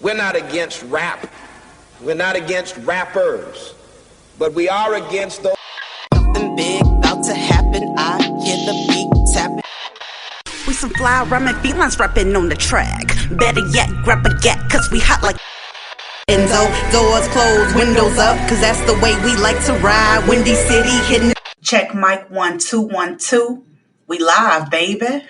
We're not against rap. We're not against rappers. But we are against those. Something big about to happen. I hear the beat tapping. We some fly rhyming felines rapping on the track. Better yet, grab a gat, cause we hot like Enzo. Doors closed, windows up, cause that's the way we like to ride. Windy City hitting. Check mic 1 2 1 2. We live, baby.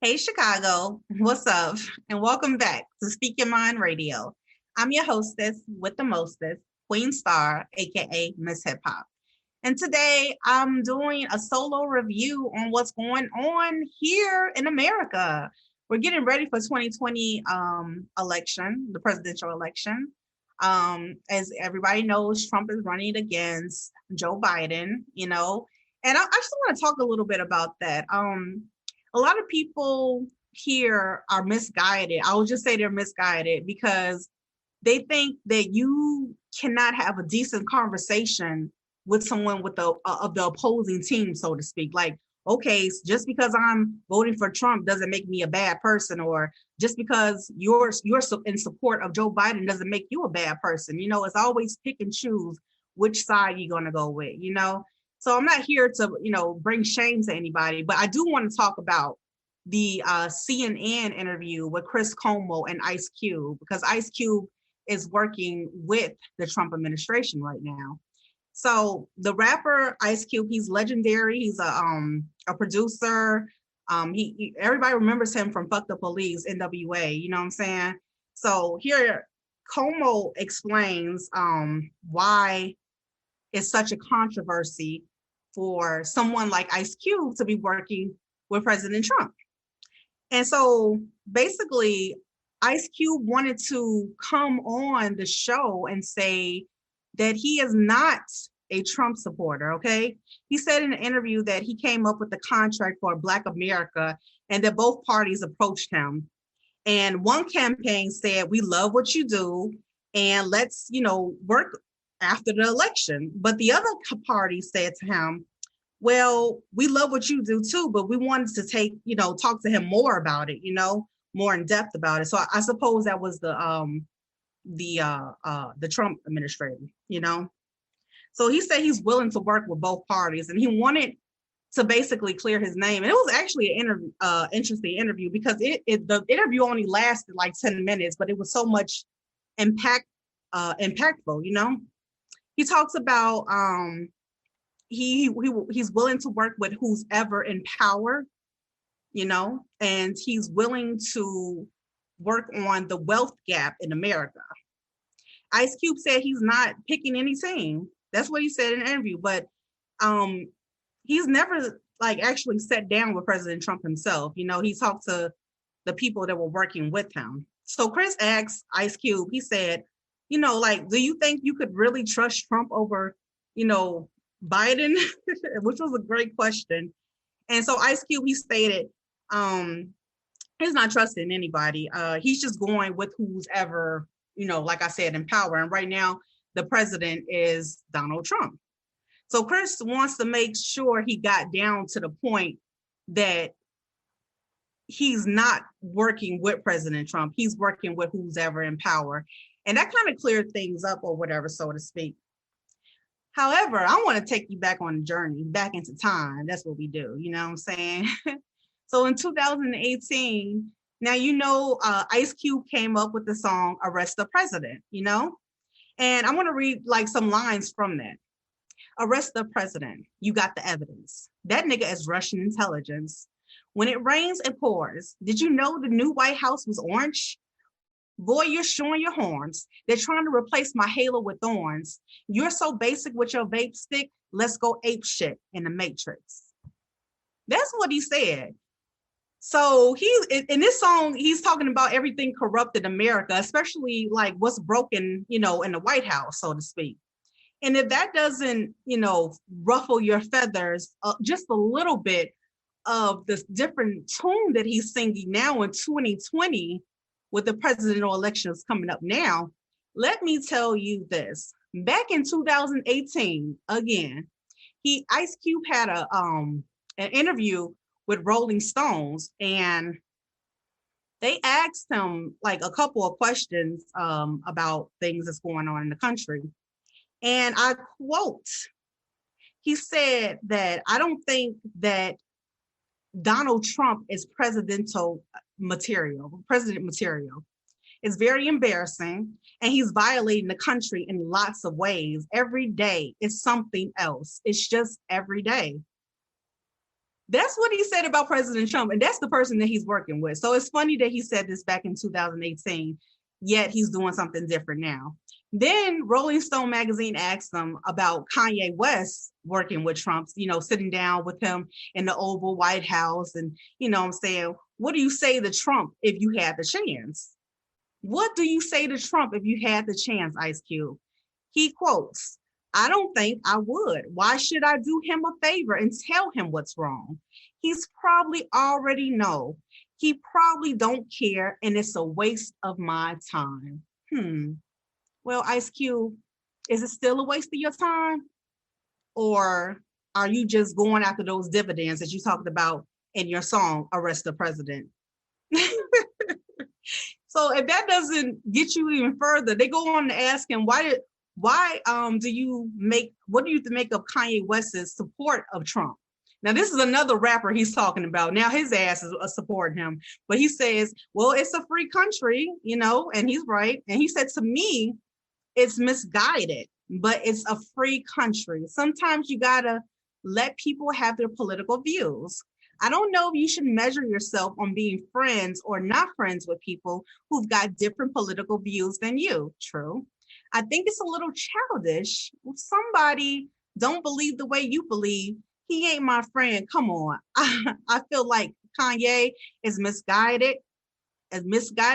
Hey Chicago, what's up? And welcome back to Speak Your Mind Radio. I'm your hostess with the mostest, Queen Star, aka Miss Hip Hop. And today I'm doing a solo review on what's going on here in America. We're getting ready for 2020 election, the presidential election. As everybody knows, Trump is running against Joe Biden, and I just want to talk a little bit about that. A lot of people here are misguided. I would just say they're misguided because they think that you cannot have a decent conversation with someone with the opposing team, so to speak. Like, okay, just because I'm voting for Trump doesn't make me a bad person, or just because you're in support of Joe Biden doesn't make you a bad person. It's always pick and choose which side you're gonna go with. So I'm not here to, bring shame to anybody, but I do want to talk about the CNN interview with Chris Cuomo and Ice Cube, because Ice Cube is working with the Trump administration right now. So the rapper Ice Cube, he's legendary. He's a producer. Everybody remembers him from Fuck the Police, NWA. You know what I'm saying? So here, Cuomo explains why it's such a controversy for someone like Ice Cube to be working with President Trump. And so basically, Ice Cube wanted to come on the show and say that he is not a Trump supporter, okay? He said in an interview that he came up with the contract for Black America and that both parties approached him. And one campaign said, we love what you do and let's, work after the election. But the other party said to him, well, we love what you do too, but we wanted to talk to him more about it, more in depth about it. So I suppose that was the Trump administration, So he said he's willing to work with both parties, and he wanted to basically clear his name. And it was actually an interesting interview because the interview only lasted like 10 minutes, but it was so much impactful, He talks about he's willing to work with who's ever in power, and he's willing to work on the wealth gap in America. Ice Cube said he's not picking any team. That's what he said in an interview, but he's never actually sat down with President Trump himself. He talked to the people that were working with him. So Chris asked Ice Cube, he said, do you think you could really trust Trump over, Biden? Which was a great question. And so Ice Cube, he stated, he's not trusting anybody. He's just going with who's ever, like I said, in power. And right now, the president is Donald Trump. So Chris wants to make sure he got down to the point that he's not working with President Trump. He's working with who's ever in power. And that kind of cleared things up or whatever, so to speak. However, I want to take you back on a journey, back into time. That's what we do. You know what I'm saying? So in 2018, now, Ice Cube came up with the song Arrest the President, And I want to read some lines from that. Arrest the president. You got the evidence. That nigga is Russian intelligence. When it rains, it pours. Did you know the new White House was orange? Boy, you're showing your horns. They're trying to replace my halo with thorns. You're so basic with your vape stick. Let's go ape shit in the Matrix. That's what he said. So in this song, he's talking about everything corrupted America, especially what's broken, in the White House, so to speak. And if that doesn't, ruffle your feathers just a little bit of this different tune that he's singing now in 2020 with the presidential elections coming up now, let me tell you this. Back in 2018, again, Ice Cube had an interview with Rolling Stones, and they asked him like a couple of questions about things that's going on in the country. And I quote, he said that I don't think that Donald Trump is president material. It's very embarrassing, and he's violating the country in lots of ways. Every day is something else. It's just every day. That's what he said about President Trump, and that's the person that he's working with. So it's funny that he said this back in 2018, yet he's doing something different now. Then Rolling Stone magazine asked him about Kanye West working with Trump, sitting down with him in the Oval White House. And, I'm saying, what do you say to Trump if you had the chance? What do you say to Trump if you had the chance, Ice Cube? He quotes, I don't think I would. Why should I do him a favor and tell him what's wrong? He's probably already know. He probably don't care, and it's a waste of my time. Well, Ice Cube, is it still a waste of your time? Or are you just going after those dividends that you talked about in your song, Arrest the President? So if that doesn't get you even further, they go on to ask him, what do you make of Kanye West's support of Trump? Now, this is another rapper he's talking about. Now, his ass is supporting him, but he says, well, it's a free country, and he's right. And he said, to me, it's misguided, but it's a free country. Sometimes you gotta let people have their political views. I don't know if you should measure yourself on being friends or not friends with people who've got different political views than you. True. I think it's a little childish. If somebody don't believe the way you believe, he ain't my friend. Come on. I feel like Kanye is misguided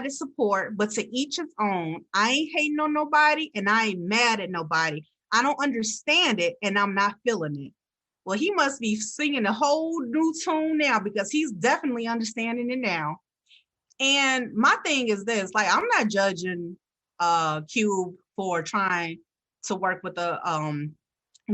support, but to each his own. I ain't hating on nobody, and I ain't mad at nobody. I don't understand it, and I'm not feeling it. Well, he must be singing a whole new tune now, because he's definitely understanding it now. And my thing is this, like, I'm not judging Cube for trying to work with the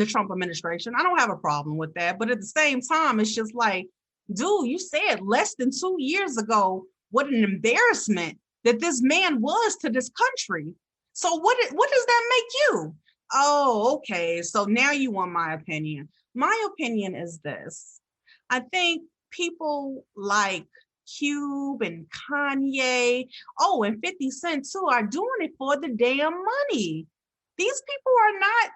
Trump administration. I don't have a problem with that. But at the same time, it's just like, dude, you said less than 2 years ago what an embarrassment that this man was to this country. So what does that make you? Oh, okay. So now you want my opinion. My opinion is this. I think people like Cube and Kanye, and 50 Cent too, are doing it for the damn money. These people are not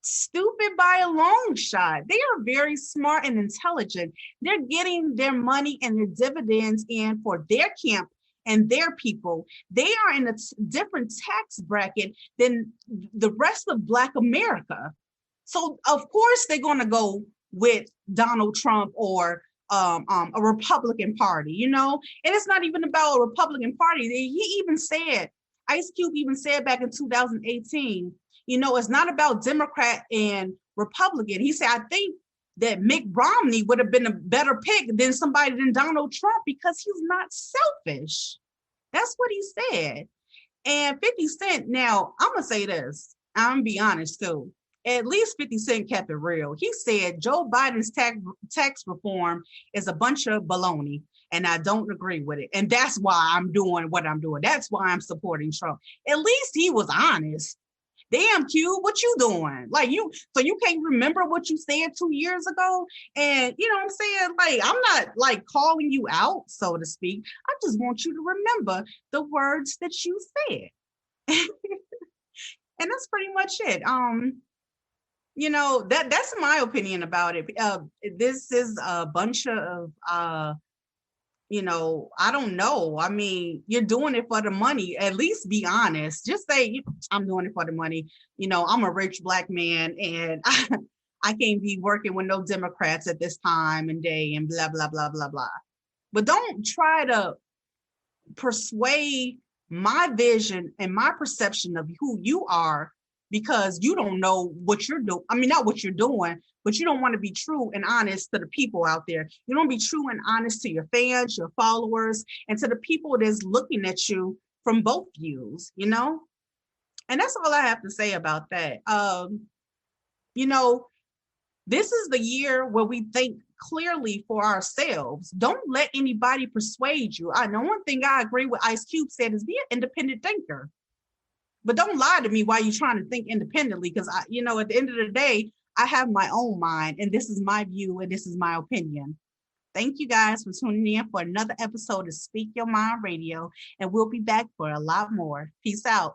stupid by a long shot. They are very smart and intelligent. They're getting their money and their dividends in for their camp and their people. They are in a different tax bracket than the rest of Black America. So of course they're going to go with Donald Trump or a Republican Party, and it's not even about a Republican Party. He even said, Ice Cube even said back in 2018, it's not about Democrat and Republican. He said, I think that Mitt Romney would have been a better pick than somebody than Donald Trump because he's not selfish. That's what he said. And 50 Cent, now I'm going to say this. I'm going to be honest too. At least 50 Cent kept it real. He said Joe Biden's tax reform is a bunch of baloney, and I don't agree with it. And that's why I'm doing what I'm doing. That's why I'm supporting Trump. At least he was honest. Damn, Q, what you doing? Like so you can't remember what you said 2 years ago? And you know what I'm saying? Like, I'm not like calling you out, so to speak. I just want you to remember the words that you said. And that's pretty much it. That's my opinion about it. This is a bunch of I don't know. I mean, you're doing it for the money. At least be honest. Just say, I'm doing it for the money. I'm a rich Black man, and I can't be working with no Democrats at this time and day and blah, blah, blah, blah, blah. But don't try to persuade my vision and my perception of who you are, because you don't know what you're doing. I mean, not what you're doing, but you don't want to be true and honest to the people out there. You don't be true and honest to your fans, your followers, and to the people that's looking at you from both views, And that's all I have to say about that. This is the year where we think clearly for ourselves. Don't let anybody persuade you. I know one thing I agree with Ice Cube said is be an independent thinker. But don't lie to me while you're trying to think independently, because at the end of the day, I have my own mind, and this is my view, and this is my opinion. Thank you guys for tuning in for another episode of Speak Your Mind Radio, and we'll be back for a lot more. Peace out.